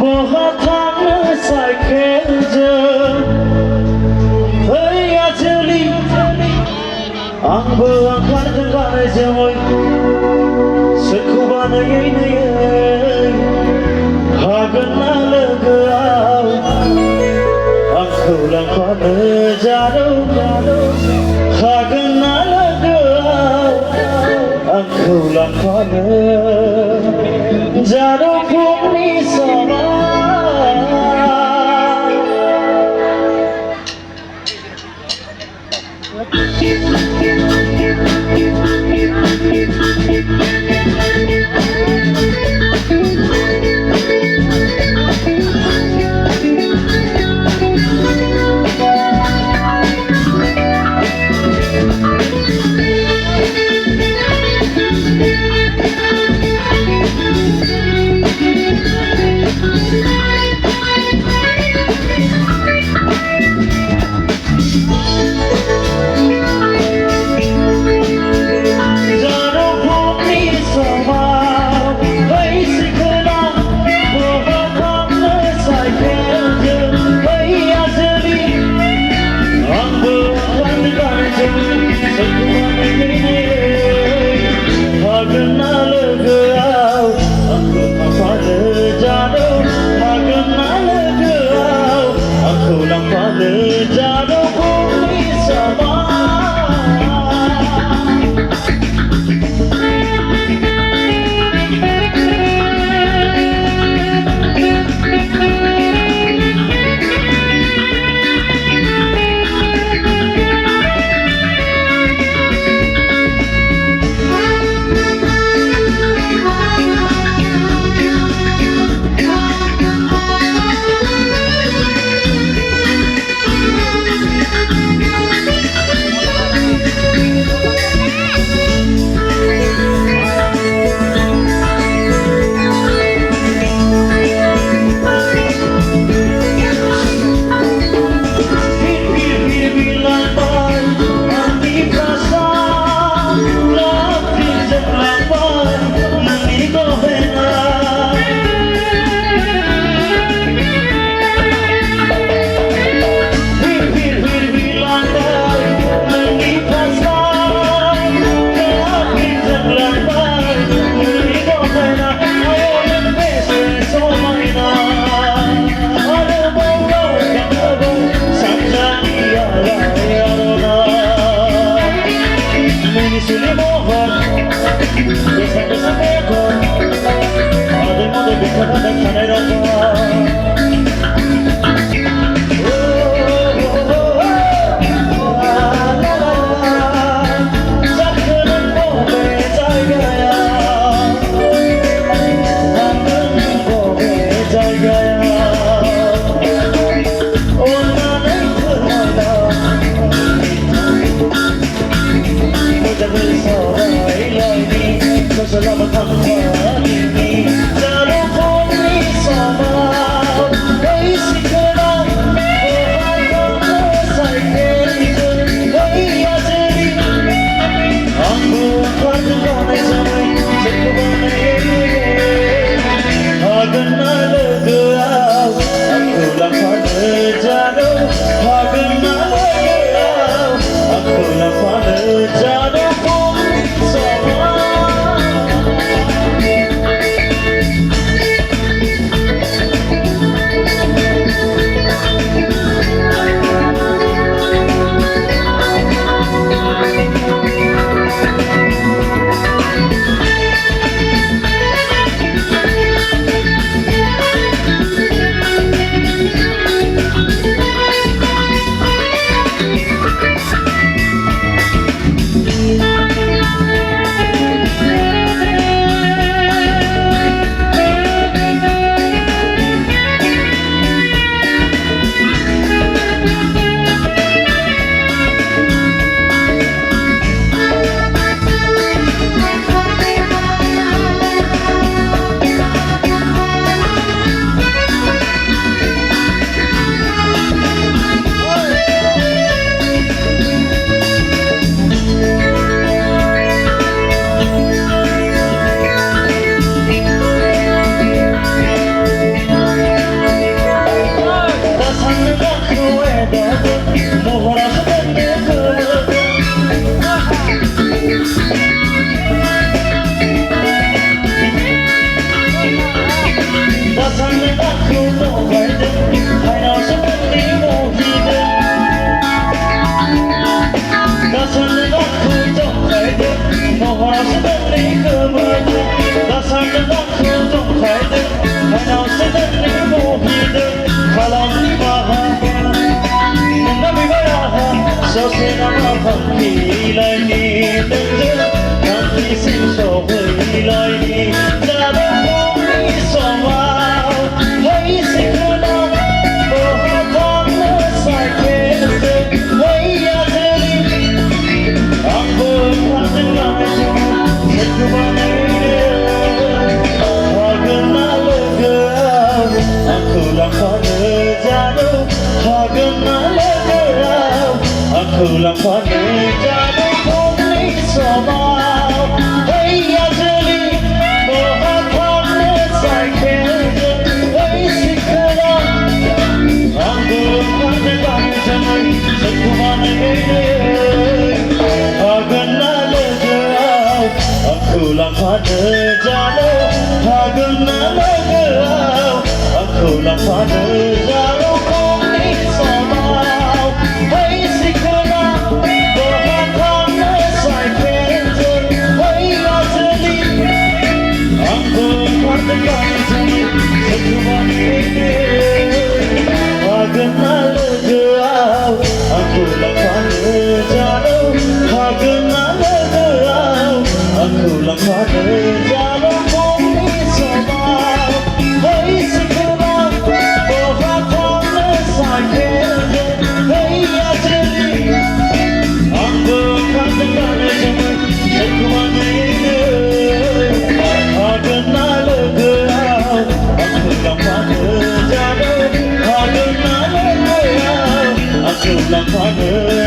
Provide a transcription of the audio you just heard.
बहा थांनो साइकेलजों फैया जोलै आंबो ओंखारदों गानै जोमै सोरखौबा नैयै नैयै हागोन ना लोगोआव आंखौ लांफानो जारौ हागोन ना लोगोआव आंखौ लांफानो जारौ फुंनि समाव Uncle and father, Jano, only so loud. Hey, Yajali, Moha, promise I can't. Hey, Sikara, Uncle and father, Jano, Sakumana, Agana, Uncle and father, Jano, Agana, Uncle and father, Jano, only so loud. Hey, Sikara, Moha, promise I can't. Hey, Yajali, Uncle and father, Jano, Sakumana, Agana, Uncle and father, Jano, Agana, Uncle and father, Jano, only so loud. Hey, Sikara, Moha, promise I can't. Hey, Yajali, Uncle and father, Jano, Sakumana, Agana, Uncle and father, Jano, Agana, Uncle and father,